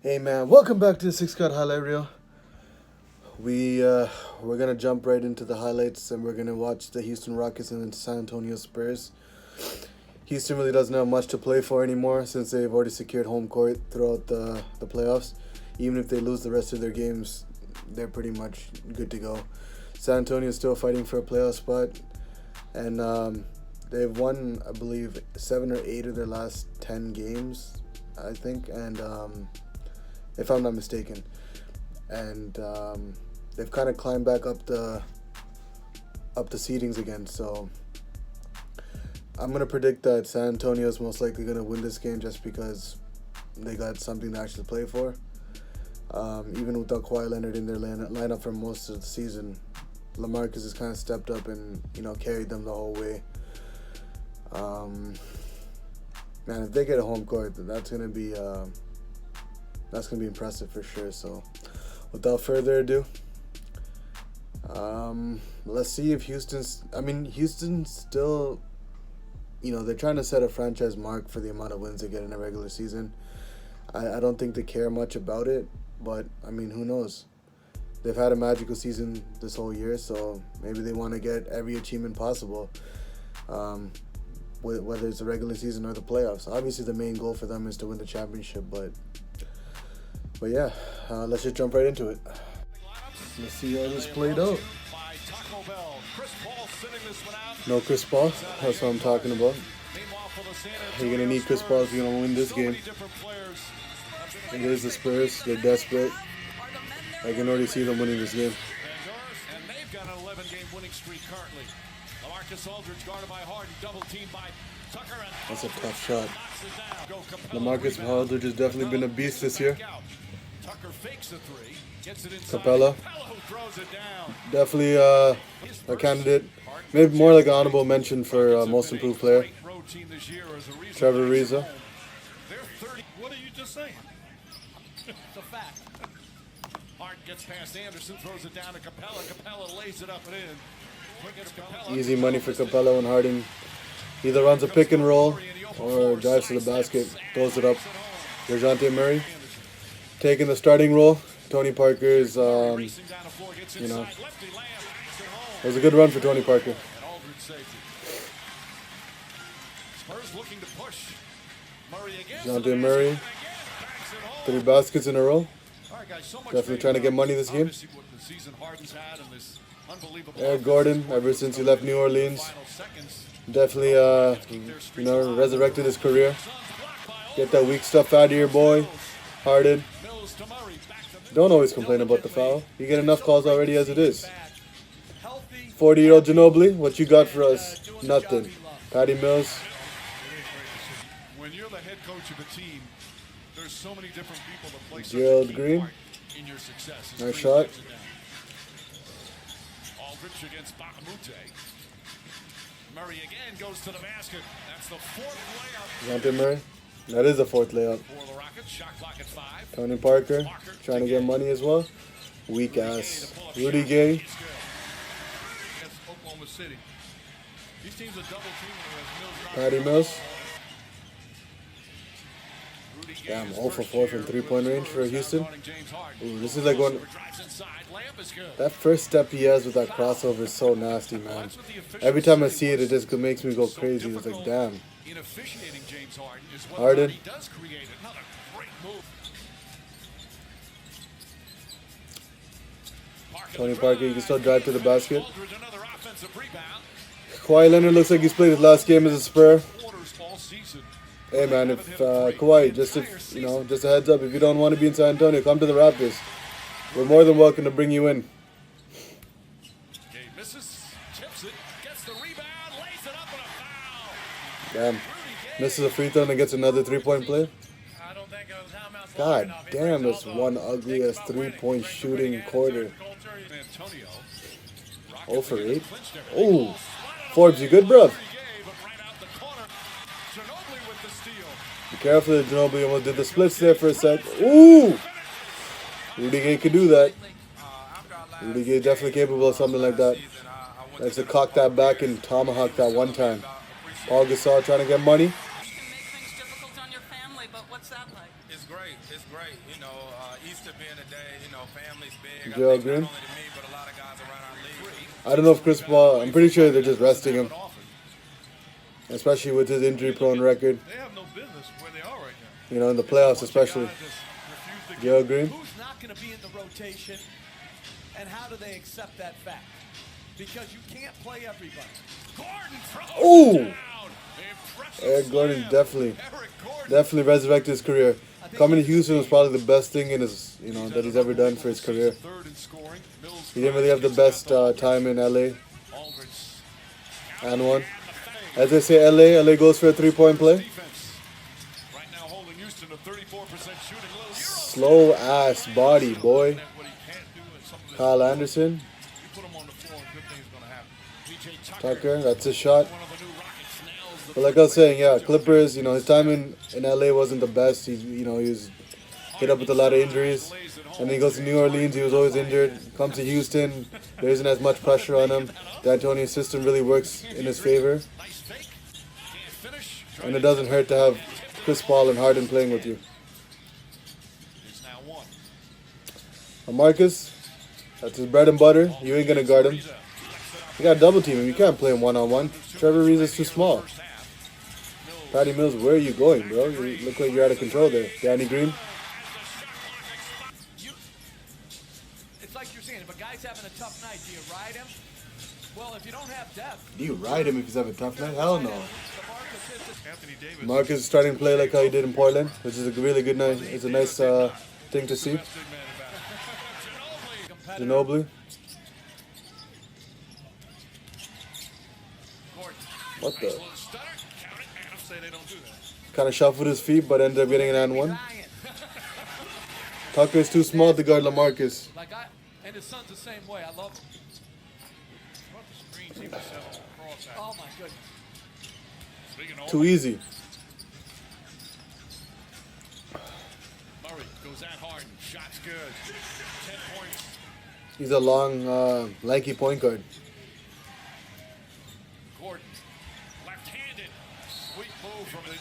Hey man, welcome back to the Six Card Highlight Reel. We're gonna jump right into the highlights and we're gonna watch the Houston Rockets and the San Antonio Spurs. Houston really doesn't have much to play for anymore since they've already secured home court throughout the playoffs. Even if they lose the rest of their games, they're pretty much good to go. San Antonio is still fighting for a playoff spot, and they've won, I believe, 7 or 8 of their last 10 games, I think, and if I'm not mistaken. And they've kind of climbed back up the seedings again. So I'm gonna predict that San Antonio is most likely gonna win this game just because they got something to actually play for. Even without Kawhi Leonard in their lineup for most of the season, LaMarcus has kind of stepped up and carried them the whole way. Man, if they get a home court, that's gonna be impressive for sure. So, without further ado, let's see if Houston's still, they're trying to set a franchise mark for the amount of wins they get in a regular season. I don't think they care much about it, but who knows? They've had a magical season this whole year, so maybe they want to get every achievement possible, whether it's the regular season or the playoffs. Obviously, the main goal for them is to win the championship, but yeah, let's just jump right into it. Let's see how this played out. No Chris Paul, that's what I'm talking about. You're going to need Chris Paul if you're going to win this game. It is the Spurs, they're desperate. I can already see them winning this game. And they've got an 11-game winning streak currently. LaMarcus Aldridge guarded by Harden, double teamed by Tucker. That's a tough shot. LaMarcus Aldridge has definitely been a beast this year. Tucker fakes the three, gets it inside. Capella, throws it down. definitely a candidate. Maybe more like an honorable mention for most improved player. Trevor Ariza. What are you just saying? It's a fact. Hart gets past Anderson, throws it down to Capella. Capella lays it up and in. Easy money for Capella when Harden either runs a pick and roll or drives to the basket, throws it up. DeJounte Murray taking the starting role. Tony Parker is, it was a good run for Tony Parker. DeJounte Murray, 3 baskets in a row. Definitely trying to get money this game. Eric Gordon, ever since he left New Orleans, definitely resurrected his career. Get that weak stuff out of here, boy. Harden. Don't always complain about the foul. You get enough calls already as it is. 40-year-old Ginobili, what you got for us? Nothing. Patty Mills. When you're the head coach of a team, there's so many different people that play Gerald Green. in your success. Nice shot. Aldridge against Bakamute. Murray again goes to the basket. That's the 4th layup. DeJounte Murray. That is a 4th layup. For the Rockets, shot clock at 5. Tony Parker trying to get money as well. Weak ass. Rudy Gay. Oklahoma City. These teams are double teaming. Patty Mills. Damn, 0 for 4 from 3-point range for Houston. Ooh, this is like one. That first step he has with that crossover is so nasty, man. Every time I see it, it just makes me go crazy. It's like, damn. Harden. Tony Parker, you can still drive to the basket. Kawhi Leonard looks like he's played his last game as a Spur. Hey man, if Kawhi, just a heads up, if you don't want to be in San Antonio, come to the Raptors. We're more than welcome to bring you in. Damn, misses a free throw and gets another 3-point play. God damn, that's one ugly ass 3-point shooting quarter. 0 for 8. Oh, Forbes, you good, bruv? Be careful that Ginobili almost did the splits there for a sec. Ooh! Rudy Gay could do that. Rudy Gay definitely capable of something like that. Likes to cock that back and tomahawk that one time. Paul Gasol trying to get money. What's that like? It's great. It's great. You know, Easter being a day, you know, family's big. Joe I think Green. not only to me, but a lot of guys around our league. I don't know if Chris Paul, I'm pretty sure they're just resting him, especially with his injury-prone record. They have no business where they are right now. You know, in the playoffs especially. Joe Green. Who's not going to be in the rotation, and how do they accept that fact? Because you can't play everybody. Gordon throws Ooh! it down. Impressive Eric Gordon slam. definitely Eric Gordon. resurrected his career. Coming to Houston was probably the best thing in his, you know, that he's ever done for his career. Third in scoring. Mills He didn't really have the best time in LA Aldridge. and one. As they say, LA goes for a three-point play. Defense. Right now holding Houston to 34% shooting. Little Slow ass body, boy. what he can't do in some of the Kyle Anderson, you put him on the floor and good things going to happen. PJ Tucker, that's his shot. one of the new Rockets nails the But like I was saying, yeah, Clippers, you know, his time in LA wasn't the best. He was hit up with a lot of injuries. And then he goes to New Orleans, he was always injured. Comes to Houston, there isn't as much pressure on him. The D'Antoni system really works in his favor. nice fake. Can't finish. And it doesn't hurt to have Chris Paul and Harden playing with you. It's now one. Marcus, that's his bread and butter. You ain't going to guard him. You got to double team him. You can't play him one-on-one. Trevor Reeves is too small. First half. Patty Mills, where are you going, bro? You look like you're out of control there. Danny Green. It's like you're saying, if a guy's having a tough night, do you ride him? Well, if you don't have depth, Do you ride him if he's having a tough night? Hell no. Anthony Davis. Marcus is starting to play like how he did in Portland, which is a really good night. It's a nice thing to see. Big man about. Ginobili. Ginobili. Gordon. What the? Little stutter. Count it. And say they don't do that. Kind of shuffled his feet, but ended up getting an and one. Ryan, Tucker is too small to guard LaMarcus. and his son's the same way. I love him. What the screens he was set across that. Oh my goodness. Speaking of Too easy. Murray goes at Harden. Shot's good. 10 points. He's a long, lanky point guard. Gordon. Left-handed. Sweet move from the. You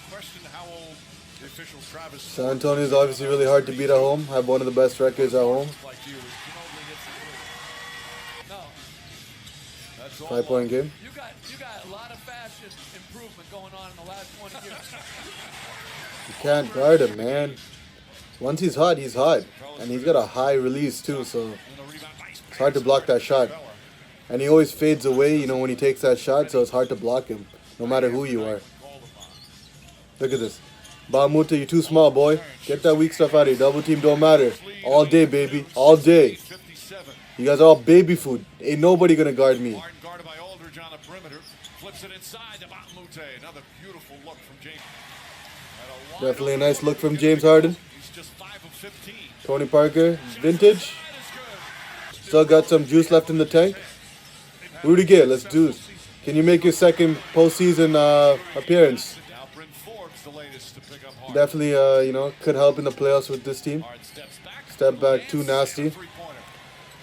question how old the official Travis. San Antonio is obviously really hard to beat at home. Have one of the best records at home. Like you. Ginobili hits the three. No, That's all. 5-point game. you got a lot of fashion improvement going on in the last 20 years. You can't guard him, man. Once he's hot, he's hot. And he's got a high release, too, so And the rebound. Nice it's hard to block that shot. And he always fades away, you know, when he takes that shot, so it's hard to block him, no matter who you are. Look at this. Bout, you're too small, boy. Get that weak stuff out of here. Double team don't matter. All day, baby. All day. 57. You guys are all baby food. Ain't nobody gonna guard me. Harden guarded by Aldridge on the perimeter. Flips it inside to Bout. Another beautiful look from James. And a wide Definitely a open nice look look from to James James Harden. He's just 5 of 15. Tony Parker, vintage. That is good. Still got some juice left in the tank. Rudy Gay, let's do it. Can you make your second postseason appearance? Now Bryn Forbes, the latest to pick up Harden. Definitely, you know, could help in the playoffs with this team. Harden steps back. Step back, too nasty. Three-pointer.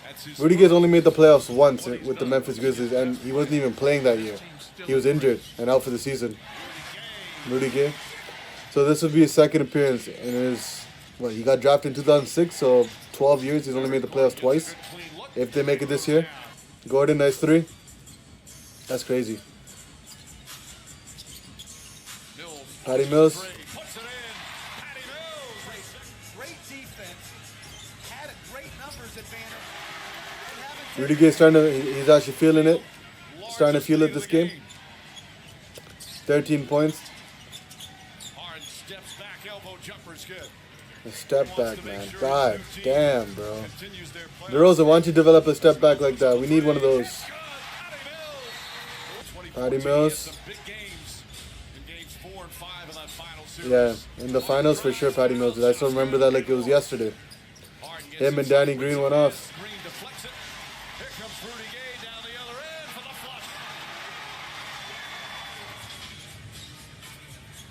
That's his Rudy Gay's only made the playoffs once with the Memphis Grizzlies, and he wasn't even playing that year. He was injured and out for the season. Rudy Gay. So this would be his second appearance in his, well, he got drafted in 2006, so 12 years, he's only made the playoffs twice. clean look. If they make it this year. Gordon, nice three. That's crazy. Mills. Patty Mills. Puts it in. Patty Mills. Great defense. Had a great numbers advantage. And haven't Rudy Gay's he's actually feeling it. Starting to feel it this game. 13 points. Harden steps back, elbow jumper's good. A step back, man. God damn, bro. Continues their play. DeRozan, why don't you develop a step back like that? We need one of those. Patty Patty Mills. Big games in games 4 and 5 in that final series. Yeah, in the finals for sure, Patty Mills. I still remember that like it was yesterday. Harden gets Him and Danny Green went off. Green deflects it. Here comes Rudy Gay down the other end for the flush.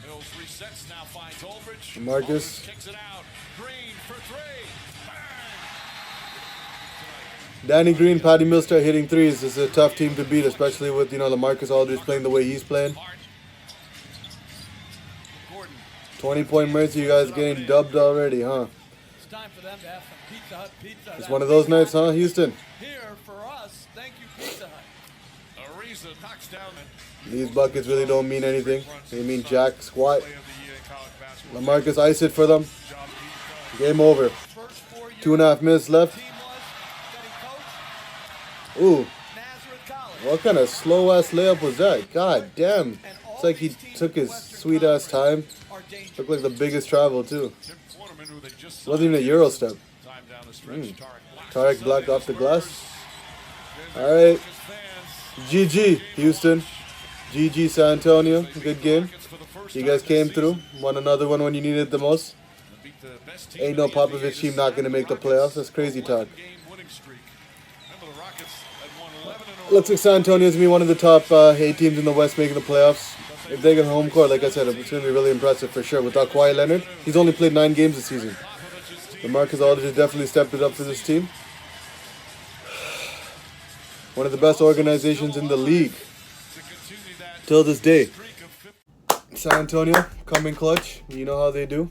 Mills resets, now finds Aldridge. Marcus. Aldridge kicks it out. Green for three. Bang! Danny Green, Patty Mills start hitting threes. This is a tough team to beat, especially with, you know, LaMarcus Aldridge playing the way he's playing. Harden. Gordon 20-point mercy, you guys getting dubbed already, huh? It's time for them to have some Pizza Hut pizza. It's one of those nights, huh, Houston? Here for us, thank you, Pizza Hut. Ariza knocks down These buckets really don't mean anything. They mean jack squat. play of the year in college basketball. LaMarcus ice it for them. Job he's done. Game over. First 4 years 2.5 minutes left. team was that he coached Ooh, Nazareth College. what kind of slow-ass layup was that? God damn. It's like he took his sweet-ass time. Are dangerous. Looked like the biggest travel, too. Tim Quarterman, who they just Wasn't even a Euro step. time down the stretch. Tarek blocked off the glass. All right. GG, Houston. GG, San Antonio. Good game. You guys came through. Won another one when you needed it the most. Ain't no Popovich team not going to make the playoffs. That's crazy talk. Looks like San Antonio's going to be one of the top 8 teams in the West making the playoffs. If they get home court, like I said, it's going to be really impressive for sure. Without Kawhi Leonard, he's only played 9 games this season. LaMarcus Aldridge definitely stepped it up for this team. One of the best organizations in the league till this day. San Antonio coming clutch. You know how they do.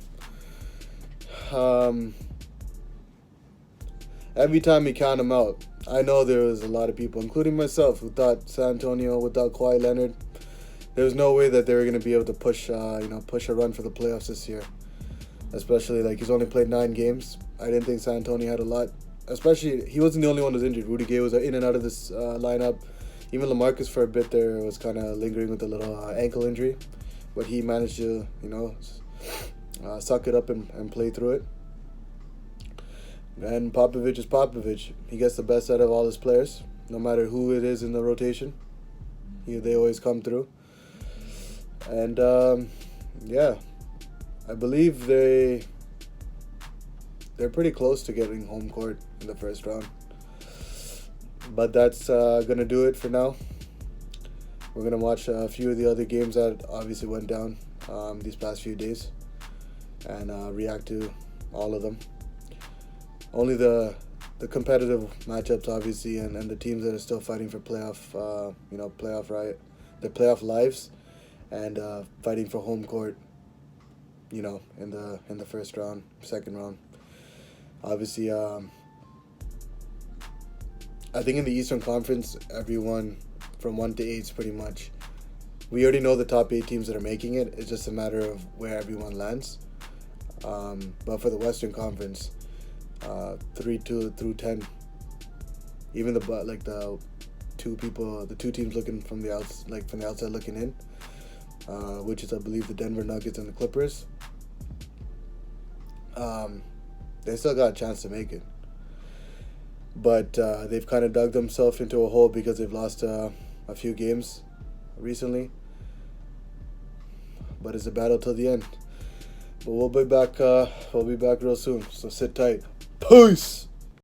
Every time you count them out, I know there was a lot of people, including myself, who thought San Antonio without Kawhi Leonard, there was no way that they were going to be able to push a run for the playoffs this year. Especially like he's only played 9 games. I didn't think San Antonio had a lot. Especially he wasn't the only one who was injured. Rudy Gay was in and out of this lineup. Even LaMarcus for a bit there was kind of lingering with a little ankle injury, but he managed to suck it up and play through it. And Popovich is Popovich. He gets the best out of all his players, no matter who it is in the rotation. They always come through. And yeah, I believe they're pretty close to getting home court in the first round. But that's gonna do it for now. We're gonna watch a few of the other games that obviously went down these past few days and react to all of them. Only the competitive matchups, obviously, and the teams that are still fighting for playoff lives, and fighting for home court. In the first round, second round. Obviously, I think in the Eastern Conference, everyone from 1 to 8 is pretty much. We already know the top 8 teams that are making it. It's just a matter of where everyone lands. But for the Western Conference, 3 through 10, even the two teams looking from the outside looking in, which is I believe the Denver Nuggets and the Clippers. They still got a chance to make it, but they've kind of dug themselves into a hole because they've lost a few games recently. But it's a battle till the end. But we'll be back. We'll be back real soon. So sit tight. Peace.